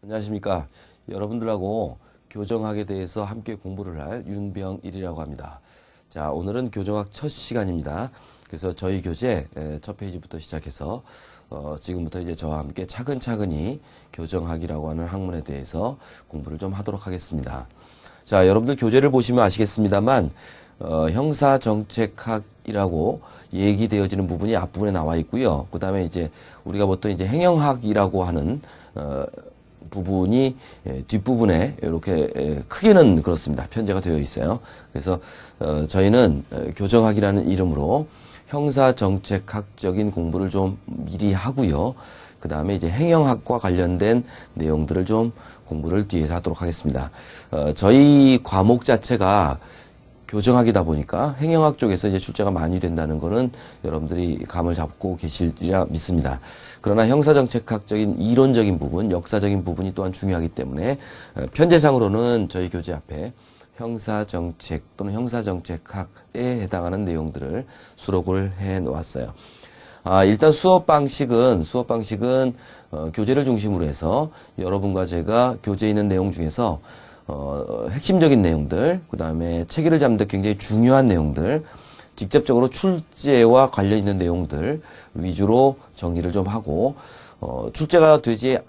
안녕하십니까. 여러분들하고 교정학에 대해서 함께 공부를 할 윤병일이라고 합니다. 자, 오늘은 교정학 첫 시간입니다. 그래서 저희 교재 첫 페이지부터 시작해서 지금부터 이제 저와 함께 차근차근히 교정학이라고 하는 학문에 대해서 공부를 좀 하도록 하겠습니다. 자, 여러분들 교재를 보시면 아시겠습니다만 형사정책학이라고 얘기되어지는 부분이 앞부분에 나와 있고요. 그 다음에 이제 우리가 보통 이제 행영학이라고 하는 부분이 뒷부분에 이렇게 크게는 그렇습니다. 편제가 되어 있어요. 그래서 저희는 교정학이라는 이름으로 형사정책학적인 공부를 좀 미리 하고요. 그 다음에 이제 행영학과 관련된 내용들을 좀 공부를 뒤에 하도록 하겠습니다. 저희 과목 자체가 교정학이다 보니까 행영학 쪽에서 이제 출제가 많이 된다는 거는 여러분들이 감을 잡고 계시리라 믿습니다. 그러나 형사정책학적인 이론적인 부분, 역사적인 부분이 또한 중요하기 때문에 편제상으로는 저희 교재 앞에 형사정책 또는 형사정책학에 해당하는 내용들을 수록을 해 놓았어요. 일단 수업 방식은 교재를 중심으로 해서 여러분과 제가 교재에 있는 내용 중에서 핵심적인 내용들, 그 다음에 체계를 잡는 데 굉장히 중요한 내용들, 직접적으로 출제와 관련 있는 내용들 위주로 정리를 좀 하고, 출제가 되지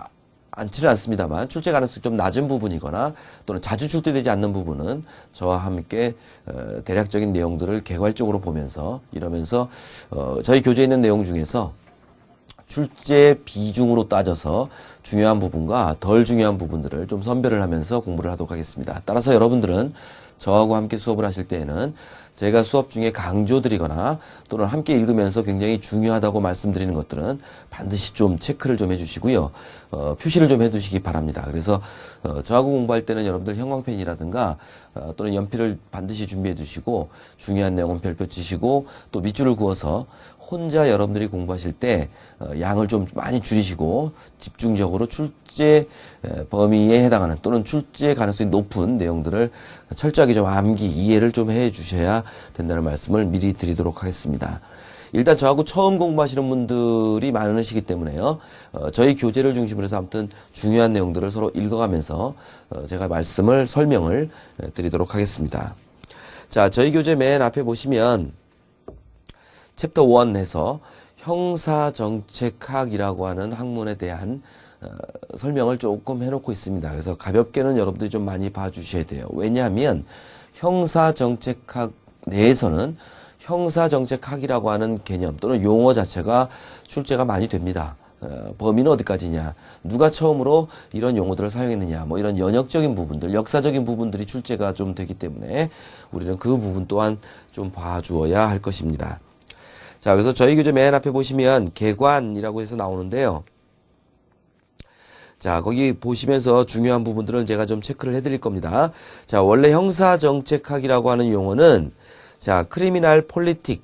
않지는 않습니다만, 출제 가능성이 좀 낮은 부분이거나, 또는 자주 출제되지 않는 부분은 저와 함께, 대략적인 내용들을 개괄적으로 보면서, 이러면서, 저희 교재에 있는 내용 중에서 출제 비중으로 따져서 중요한 부분과 덜 중요한 부분들을 좀 선별을 하면서 공부를 하도록 하겠습니다. 따라서 여러분들은 저하고 함께 수업을 하실 때에는 제가 수업 중에 강조드리거나 또는 함께 읽으면서 굉장히 중요하다고 말씀드리는 것들은 반드시 좀 체크를 좀 해주시고요. 표시를 좀 해두시기 바랍니다. 그래서 저하고 공부할 때는 여러분들 형광펜이라든가 또는 연필을 반드시 준비해 두시고 중요한 내용은 별표 치시고 또 밑줄을 그어서 혼자 여러분들이 공부하실 때 양을 좀 많이 줄이시고 집중적으로 출제 범위에 해당하는 또는 출제 가능성이 높은 내용들을 철저하게 좀 암기, 이해를 좀 해 주셔야 된다는 말씀을 미리 드리도록 하겠습니다. 일단 저하고 처음 공부하시는 분들이 많으시기 때문에요. 저희 교재를 중심으로 해서 아무튼 중요한 내용들을 서로 읽어가면서 제가 설명을 드리도록 하겠습니다. 자, 저희 교재 맨 앞에 보시면 챕터 1에서 형사정책학이라고 하는 학문에 대한 설명을 조금 해놓고 있습니다. 그래서 가볍게는 여러분들이 좀 많이 봐주셔야 돼요. 왜냐하면 형사정책학 내에서는 형사정책학이라고 하는 개념 또는 용어 자체가 출제가 많이 됩니다. 범위는 어디까지냐, 누가 처음으로 이런 용어들을 사용했느냐, 뭐 이런 연역적인 부분들, 역사적인 부분들이 출제가 좀 되기 때문에 우리는 그 부분 또한 좀 봐주어야 할 것입니다. 자, 그래서 저희 교재 맨 앞에 보시면 개관이라고 해서 나오는데요. 자, 거기 보시면서 중요한 부분들을 제가 좀 체크를 해드릴 겁니다. 자, 원래 형사정책학이라고 하는 용어는 자, 크리미널 폴리틱,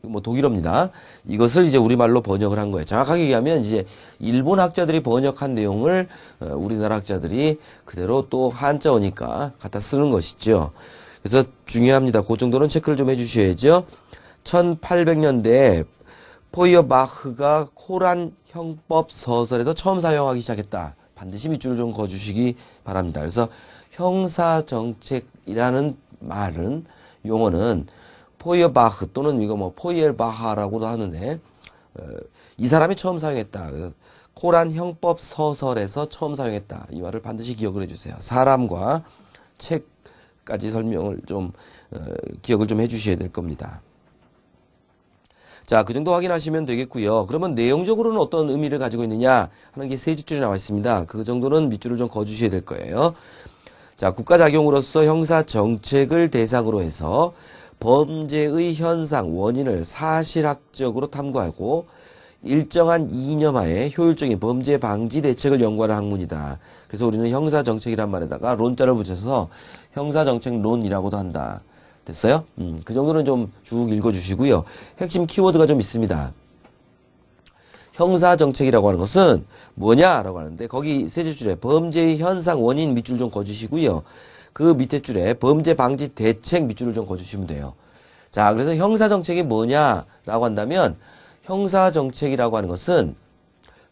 뭐 독일어입니다. 이것을 이제 우리말로 번역을 한 거예요. 정확하게 얘기하면 이제 일본 학자들이 번역한 내용을 우리나라 학자들이 그대로 또 한자어니까 갖다 쓰는 것이죠. 그래서 중요합니다. 그 정도는 체크를 좀 해주셔야죠. 1800년대에 포이어바흐가 코란 형법 서설에서 처음 사용하기 시작했다. 반드시 밑줄을 좀 그어주시기 바랍니다. 그래서 형사정책이라는 말은 용어는 포이어바흐 또는 이거 뭐 포이엘바하라고도 하는데 이 사람이 처음 사용했다. 코란 형법 서설에서 처음 사용했다. 이 말을 반드시 기억을 해주세요. 사람과 책까지 설명을 좀 기억을 좀 해주셔야 될 겁니다. 자, 그 정도 확인하시면 되겠고요. 그러면 내용적으로는 어떤 의미를 가지고 있느냐 하는 게 세 줄이 나와 있습니다. 그 정도는 밑줄을 좀 그어주셔야 될 거예요. 자, 국가작용으로서 형사정책을 대상으로 해서 범죄의 현상, 원인을 사실학적으로 탐구하고 일정한 이념하에 효율적인 범죄 방지 대책을 연구하는 학문이다. 그래서 우리는 형사정책이란 말에다가 론자를 붙여서 형사정책론이라고도 한다. 됐어요? 그 정도는 좀 쭉 읽어주시고요. 핵심 키워드가 좀 있습니다. 형사정책이라고 하는 것은 뭐냐라고 하는데 거기 세 줄에 범죄의 현상, 원인 밑줄 좀 그어주시고요. 그 밑에 줄에 범죄 방지 대책 밑줄을 좀 그어주시면 돼요. 자, 그래서 형사정책이 뭐냐라고 한다면 형사정책이라고 하는 것은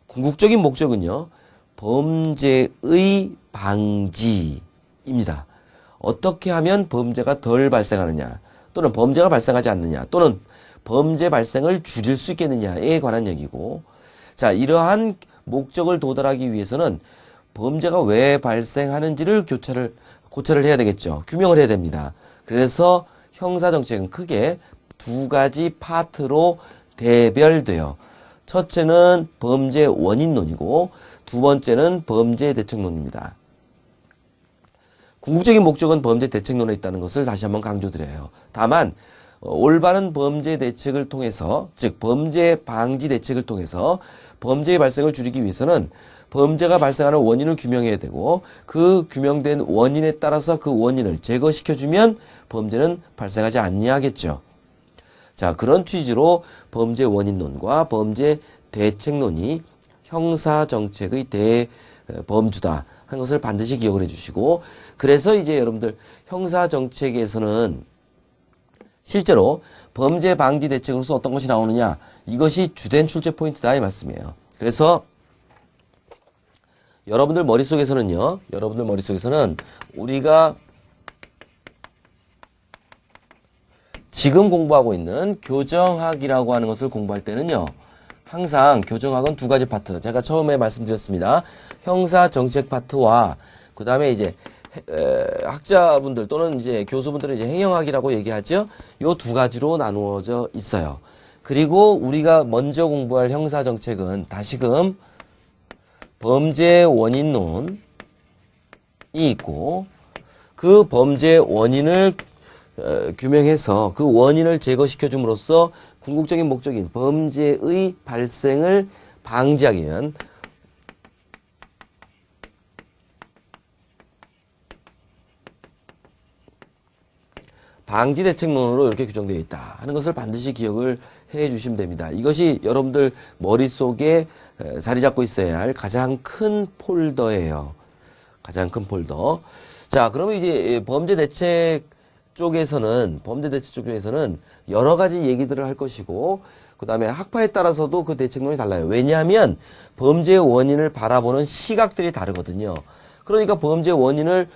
궁극적인 목적은요. 범죄의 방지입니다. 어떻게 하면 범죄가 덜 발생하느냐, 또는 범죄가 발생하지 않느냐, 또는 범죄 발생을 줄일 수 있겠느냐에 관한 얘기고, 자, 이러한 목적을 도달하기 위해서는 범죄가 왜 발생하는지를 고찰을 해야 되겠죠. 규명을 해야 됩니다. 그래서 형사정책은 크게 두 가지 파트로 대별돼요. 첫째는 범죄 원인론이고 두 번째는 범죄 대책론입니다. 궁극적인 목적은 범죄 대책론에 있다는 것을 다시 한번 강조드려요. 다만 올바른 범죄 대책을 통해서, 즉 범죄 방지 대책을 통해서 범죄의 발생을 줄이기 위해서는 범죄가 발생하는 원인을 규명해야 되고, 그 규명된 원인에 따라서 그 원인을 제거시켜주면 범죄는 발생하지 아니하겠죠. 자, 그런 취지로 범죄 원인론과 범죄 대책론이 형사정책의 대범주다 하는 것을 반드시 기억을 해주시고, 그래서 이제 여러분들 형사정책에서는 실제로 범죄 방지 대책으로서 어떤 것이 나오느냐, 이것이 주된 출제 포인트다 이 말씀이에요. 그래서 여러분들 머릿속에서는 우리가 지금 공부하고 있는 교정학이라고 하는 것을 공부할 때는요, 항상 교정학은 두 가지 파트, 제가 처음에 말씀드렸습니다. 형사정책 파트와 그 다음에 이제 학자분들 또는 이제 교수분들은 이제 행영학이라고 얘기하죠. 요 두 가지로 나누어져 있어요. 그리고 우리가 먼저 공부할 형사정책은 다시금 범죄 원인론이 있고, 그 범죄 원인을 규명해서 그 원인을 제거시켜 줌으로써 궁극적인 목적인 범죄의 발생을 방지하기 위한 방지 대책론으로 이렇게 규정되어 있다 하는 것을 반드시 기억을 해 주시면 됩니다. 이것이 여러분들 머릿속에 자리 잡고 있어야 할 가장 큰 폴더예요. 가장 큰 폴더. 자, 그러면 이제 범죄 대책 쪽에서는 여러 가지 얘기들을 할 것이고, 그 다음에 학파에 따라서도 그 대책론이 달라요. 왜냐하면 범죄의 원인을 바라보는 시각들이 다르거든요. 그러니까 범죄 원인을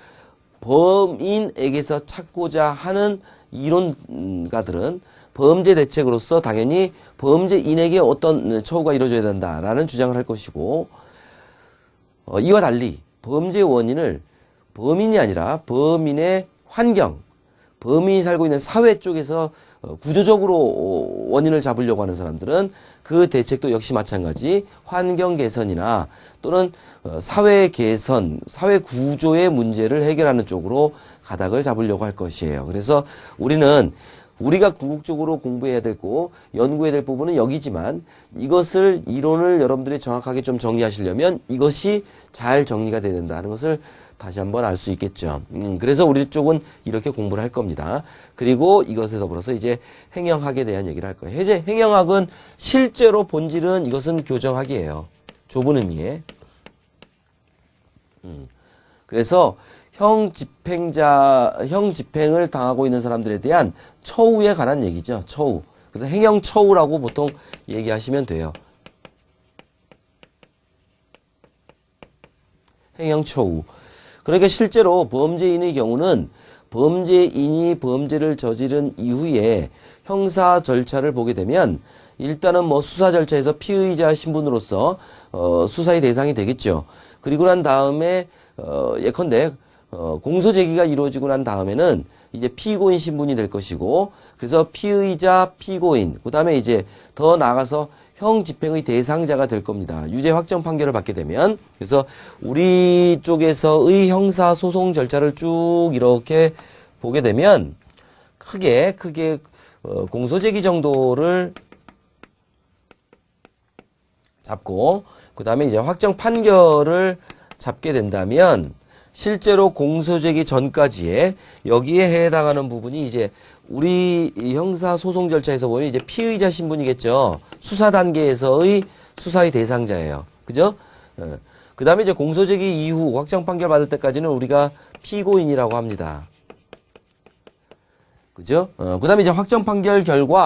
범인에게서 찾고자 하는 이론가들은 범죄 대책으로서 당연히 범죄인에게 어떤 처우가 이루어져야 된다라는 주장을 할 것이고, 이와 달리 범죄 원인을 범인이 아니라 범인의 환경, 범인이 살고 있는 사회 쪽에서 구조적으로 원인을 잡으려고 하는 사람들은 그 대책도 역시 마찬가지 환경 개선이나 또는 사회 개선, 사회 구조의 문제를 해결하는 쪽으로 가닥을 잡으려고 할 것이에요. 그래서 우리가 궁극적으로 공부해야 되고 연구해야 될 부분은 여기지만, 이것을 이론을 여러분들이 정확하게 좀 정리하시려면 이것이 잘 정리가 돼야 된다는 것을 다시 한번 알 수 있겠죠. 그래서 우리 쪽은 이렇게 공부를 할 겁니다. 그리고 이것에 더불어서 이제 행영학에 대한 얘기를 할 거예요. 이제 행영학은 실제로 본질은 이것은 교정학이에요. 좁은 의미에. 그래서 형 집행을 당하고 있는 사람들에 대한 처우에 관한 얘기죠. 처우. 그래서 행영 처우라고 보통 얘기하시면 돼요. 행영 처우. 그러니까 실제로 범죄인의 경우는 범죄인이 범죄를 저지른 이후에 형사 절차를 보게 되면 일단은 뭐 수사 절차에서 피의자 신분으로서 수사의 대상이 되겠죠. 그리고 난 다음에 예컨대 공소 제기가 이루어지고 난 다음에는 이제 피고인 신분이 될 것이고, 그래서 피의자, 피고인, 그 다음에 이제 더 나아가서 형 집행의 대상자가 될 겁니다. 유죄 확정 판결을 받게 되면. 그래서 우리 쪽에서의 형사 소송 절차를 쭉 이렇게 보게 되면 크게 공소 제기 정도를 잡고, 그 다음에 이제 확정 판결을 잡게 된다면 실제로 공소 제기 전까지의 여기에 해당하는 부분이 이제 우리 형사 소송 절차에서 보면 이제 피의자 신분이겠죠. 수사 단계에서의 수사의 대상자예요. 그죠? 그 다음에 이제 공소 제기 이후 확정 판결 받을 때까지는 우리가 피고인이라고 합니다. 그죠? 그 다음에 이제 확정 판결 결과